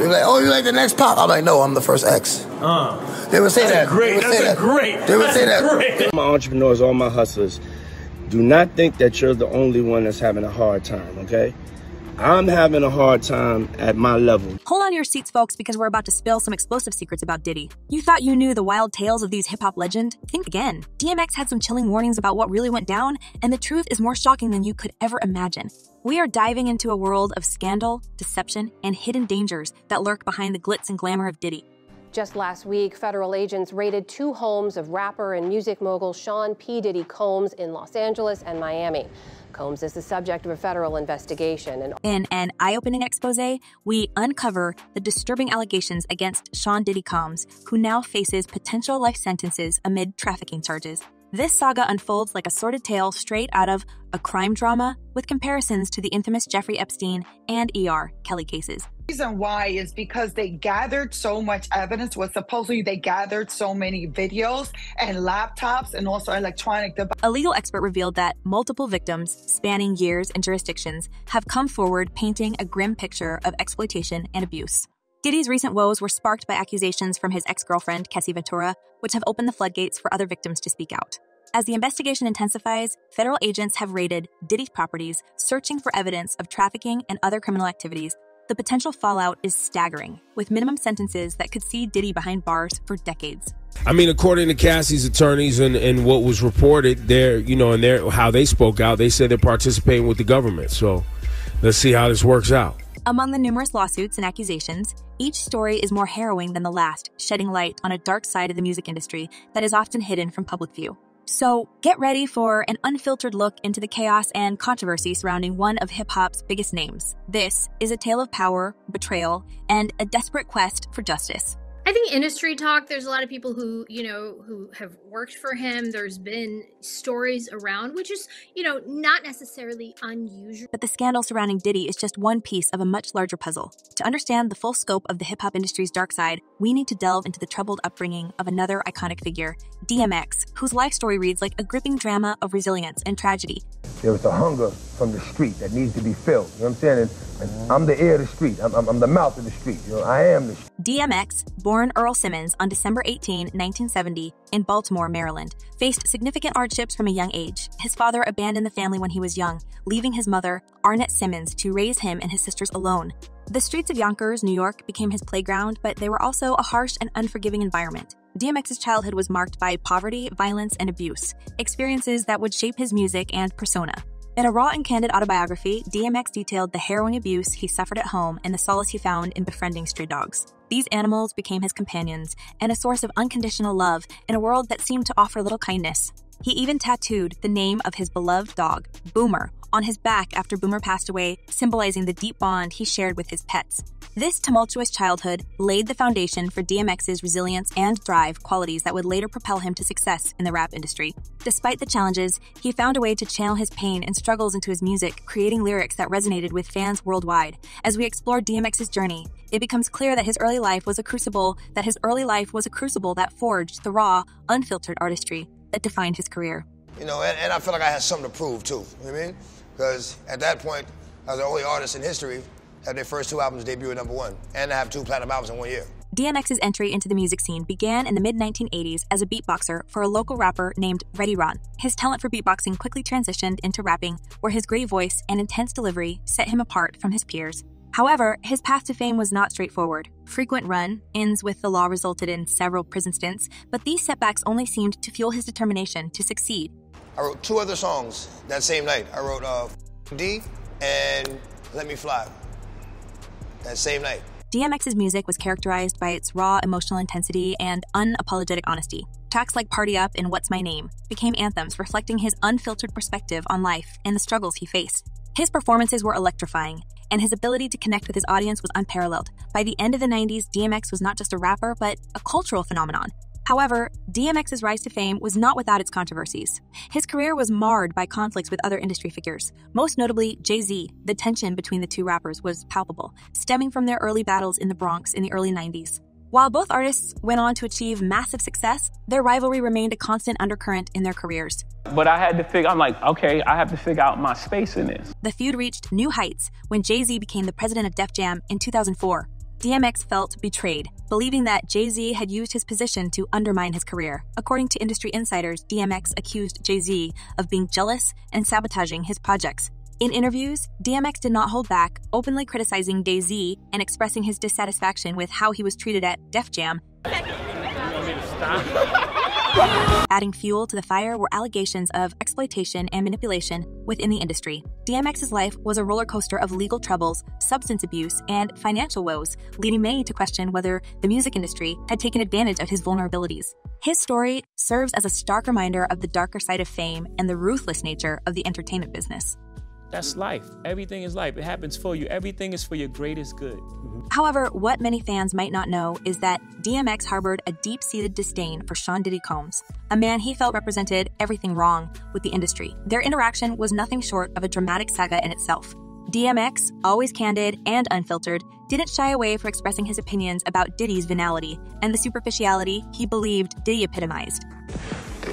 They were like, oh, you like the next Pop? I'm like, no, I'm the first X. They would say that. Great. That's great. They would say that. My entrepreneurs, all my hustlers, do not think that you're the only one that's having a hard time, okay? I'm having a hard time at my level. Hold on to your seats, folks, because we're about to spill some explosive secrets about Diddy. You thought you knew the wild tales of these hip-hop legends? Think again. DMX had some chilling warnings about what really went down, and the truth is more shocking than you could ever imagine. We are diving into a world of scandal, deception, and hidden dangers that lurk behind the glitz and glamour of Diddy. Just last week, federal agents raided 2 homes of rapper and music mogul Sean P. Diddy Combs in Los Angeles and Miami. Combs is the subject of a federal investigation. In an eye-opening expose, we uncover the disturbing allegations against Sean Diddy Combs, who now faces potential life sentences amid trafficking charges. This saga unfolds like a sordid tale straight out of a crime drama, with comparisons to the infamous Jeffrey Epstein and E.R. Kelly cases. The reason why is because they gathered so much evidence. Supposedly they gathered so many videos and laptops and also electronic devices. A legal expert revealed that multiple victims, spanning years and jurisdictions, have come forward painting a grim picture of exploitation and abuse. Diddy's recent woes were sparked by accusations from his ex-girlfriend, Kessie Ventura, which have opened the floodgates for other victims to speak out. As the investigation intensifies, federal agents have raided Diddy's properties, searching for evidence of trafficking and other criminal activities. The potential fallout is staggering, with minimum sentences that could see Diddy behind bars for decades. I mean, according to Cassie's attorneys and what was reported, how they spoke out, they said they're participating with the government. So let's see how this works out. Among the numerous lawsuits and accusations, each story is more harrowing than the last, shedding light on a dark side of the music industry that is often hidden from public view. So get ready for an unfiltered look into the chaos and controversy surrounding one of hip-hop's biggest names. This is a tale of power, betrayal, and a desperate quest for justice. I think industry talk, there's a lot of people who have worked for him. There's been stories around, which is, not necessarily unusual. But the scandal surrounding Diddy is just one piece of a much larger puzzle. To understand the full scope of the hip-hop industry's dark side, we need to delve into the troubled upbringing of another iconic figure, DMX, whose life story reads like a gripping drama of resilience and tragedy. There was a hunger from the street that needs to be filled. You know what I'm saying? And I'm the ear of the street. I'm the mouth of the street. I am the street. DMX, born Earl Simmons on December 18, 1970, in Baltimore, Maryland, faced significant hardships from a young age. His father abandoned the family when he was young, leaving his mother, Arnett Simmons, to raise him and his sisters alone. The streets of Yonkers, New York, became his playground, but they were also a harsh and unforgiving environment. DMX's childhood was marked by poverty, violence, and abuse, experiences that would shape his music and persona. In a raw and candid autobiography, DMX detailed the harrowing abuse he suffered at home and the solace he found in befriending stray dogs. These animals became his companions and a source of unconditional love in a world that seemed to offer little kindness. He even tattooed the name of his beloved dog, Boomer, on his back after Boomer passed away, symbolizing the deep bond he shared with his pets. This tumultuous childhood laid the foundation for DMX's resilience and drive, qualities that would later propel him to success in the rap industry. Despite the challenges, he found a way to channel his pain and struggles into his music, creating lyrics that resonated with fans worldwide. As we explore DMX's journey, it becomes clear that his early life was a crucible that forged the raw, unfiltered artistry that defined his career. And I felt like I had something to prove too, you know what I mean? Because at that point, I was the only artist in history to have their first 2 albums debut at #1, and to have 2 platinum albums in 1 year. DMX's entry into the music scene began in the mid-1980s as a beatboxer for a local rapper named Reddy Ron. His talent for beatboxing quickly transitioned into rapping, where his gritty voice and intense delivery set him apart from his peers. However, his path to fame was not straightforward. Frequent run-ins with the law resulted in several prison stints, but these setbacks only seemed to fuel his determination to succeed. I wrote 2 other songs that same night. I wrote D and Let Me Fly that same night. DMX's music was characterized by its raw emotional intensity and unapologetic honesty. Tracks like Party Up and What's My Name became anthems reflecting his unfiltered perspective on life and the struggles he faced. His performances were electrifying, and his ability to connect with his audience was unparalleled. By the end of the 90s, DMX was not just a rapper, but a cultural phenomenon. However, DMX's rise to fame was not without its controversies. His career was marred by conflicts with other industry figures. Most notably, jayz. The tension between the 2 rappers was palpable, stemming from their early battles in the Bronx in the early 90s. While both artists went on to achieve massive success, their rivalry remained a constant undercurrent in their careers. But I had to figure, I'm like, okay, I have to figure out my space in this. The feud reached new heights when jayz became the president of Def Jam in 2004. DMX felt betrayed, believing that Jay-Z had used his position to undermine his career. According to industry insiders, DMX accused Jay-Z of being jealous and sabotaging his projects. In interviews, DMX did not hold back, openly criticizing Jay-Z and expressing his dissatisfaction with how he was treated at Def Jam. Adding fuel to the fire were allegations of exploitation and manipulation within the industry. DMX's life was a roller coaster of legal troubles, substance abuse, and financial woes, leading many to question whether the music industry had taken advantage of his vulnerabilities. His story serves as a stark reminder of the darker side of fame and the ruthless nature of the entertainment business. That's life. Everything is life. It happens for you. Everything is for your greatest good. However, what many fans might not know is that DMX harbored a deep-seated disdain for Sean Diddy Combs, a man he felt represented everything wrong with the industry. Their interaction was nothing short of a dramatic saga in itself. DMX, always candid and unfiltered, didn't shy away from expressing his opinions about Diddy's venality and the superficiality he believed Diddy epitomized.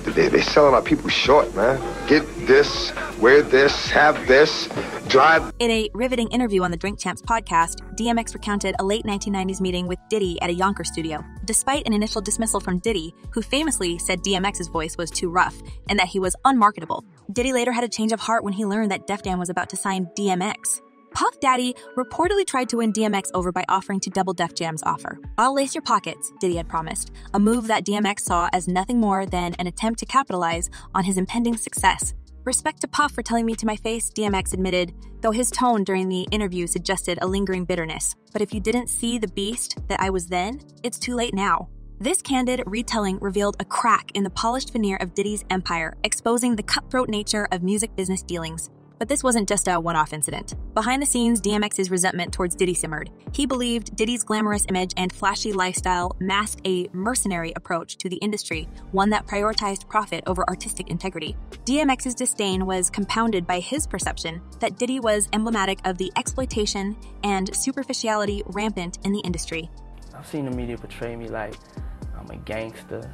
They're selling our people short, man. Get this, wear this, have this, drive. In a riveting interview on the Drink Champs podcast, DMX recounted a late 1990s meeting with Diddy at a Yonkers studio. Despite an initial dismissal from Diddy, who famously said DMX's voice was too rough and that he was unmarketable, Diddy later had a change of heart when he learned that Def Jam was about to sign DMX. Puff Daddy reportedly tried to win DMX over by offering to double Def Jam's offer. "I'll lace your pockets," Diddy had promised, a move that DMX saw as nothing more than an attempt to capitalize on his impending success. "Respect to Puff for telling me to my face," DMX admitted, though his tone during the interview suggested a lingering bitterness. "But if you didn't see the beast that I was then, it's too late now." This candid retelling revealed a crack in the polished veneer of Diddy's empire, exposing the cutthroat nature of music business dealings. But this wasn't just a one-off incident. Behind the scenes, DMX's resentment towards Diddy simmered. He believed Diddy's glamorous image and flashy lifestyle masked a mercenary approach to the industry, one that prioritized profit over artistic integrity. DMX's disdain was compounded by his perception that Diddy was emblematic of the exploitation and superficiality rampant in the industry. I've seen the media portray me like I'm a gangster.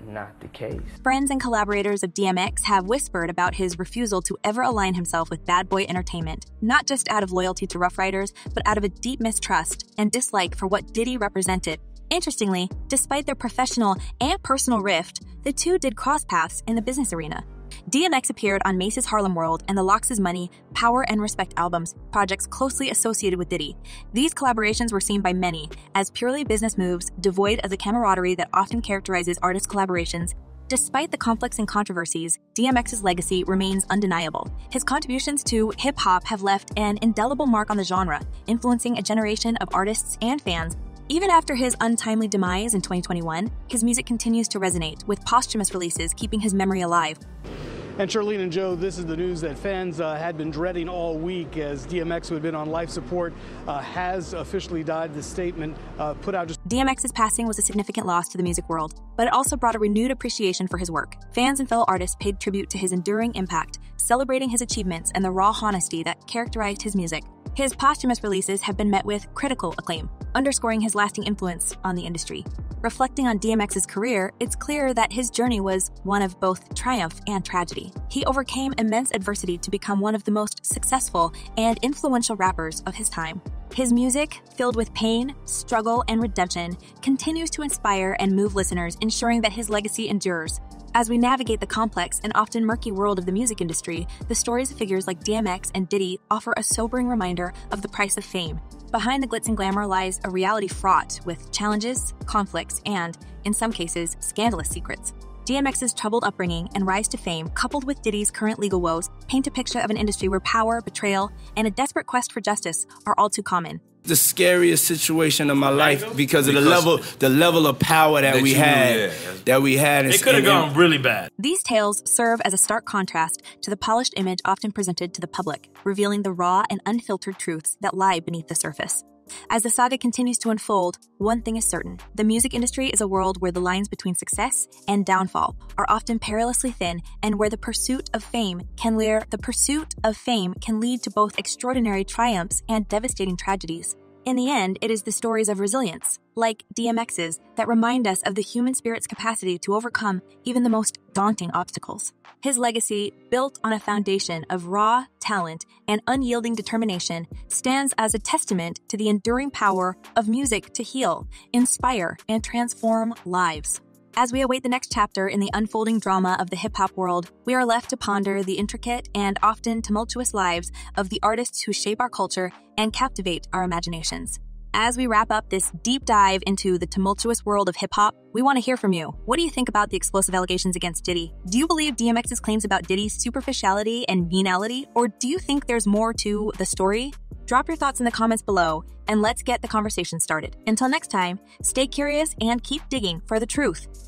Not the case. Friends and collaborators of DMX have whispered about his refusal to ever align himself with Bad Boy Entertainment, not just out of loyalty to Ruff Ryders, but out of a deep mistrust and dislike for what Diddy represented. Interestingly, despite their professional and personal rift, the two did cross paths in the business arena. DMX appeared on Mace's Harlem World and the Lox's Money, Power and Respect albums, projects closely associated with Diddy. These collaborations were seen by many as purely business moves, devoid of the camaraderie that often characterizes artist collaborations. Despite the conflicts and controversies, DMX's legacy remains undeniable. His contributions to hip-hop have left an indelible mark on the genre, influencing a generation of artists and fans. Even after his untimely demise in 2021, his music continues to resonate, with posthumous releases keeping his memory alive. And Charlene and Joe, this is the news that fans had been dreading all week, as DMX, who had been on life support, has officially died. The statement put out just... DMX's passing was a significant loss to the music world, but it also brought a renewed appreciation for his work. Fans and fellow artists paid tribute to his enduring impact, celebrating his achievements and the raw honesty that characterized his music. His posthumous releases have been met with critical acclaim, underscoring his lasting influence on the industry. Reflecting on DMX's career, it's clear that his journey was one of both triumph and tragedy. He overcame immense adversity to become one of the most successful and influential rappers of his time. His music, filled with pain, struggle, and redemption, continues to inspire and move listeners, ensuring that his legacy endures. As we navigate the complex and often murky world of the music industry, the stories of figures like DMX and Diddy offer a sobering reminder of the price of fame. Behind the glitz and glamour lies a reality fraught with challenges, conflicts, and, in some cases, scandalous secrets. DMX's troubled upbringing and rise to fame, coupled with Diddy's current legal woes, paint a picture of an industry where power, betrayal, and a desperate quest for justice are all too common. The scariest situation of my life because of the level of power that we had. It could have gone really bad. These tales serve as a stark contrast to the polished image often presented to the public, revealing the raw and unfiltered truths that lie beneath the surface. As the saga continues to unfold, one thing is certain. The music industry is a world where the lines between success and downfall are often perilously thin, and where the pursuit of fame can lead to both extraordinary triumphs and devastating tragedies. In the end, it is the stories of resilience, like DMX's, that remind us of the human spirit's capacity to overcome even the most daunting obstacles. His legacy, built on a foundation of raw talent and unyielding determination, stands as a testament to the enduring power of music to heal, inspire, and transform lives. As we await the next chapter in the unfolding drama of the hip-hop world, we are left to ponder the intricate and often tumultuous lives of the artists who shape our culture and captivate our imaginations. As we wrap up this deep dive into the tumultuous world of hip-hop, we want to hear from you. What do you think about the explosive allegations against Diddy? Do you believe DMX's claims about Diddy's superficiality and meanality, or do you think there's more to the story? Drop your thoughts in the comments below, and let's get the conversation started. Until next time, stay curious and keep digging for the truth.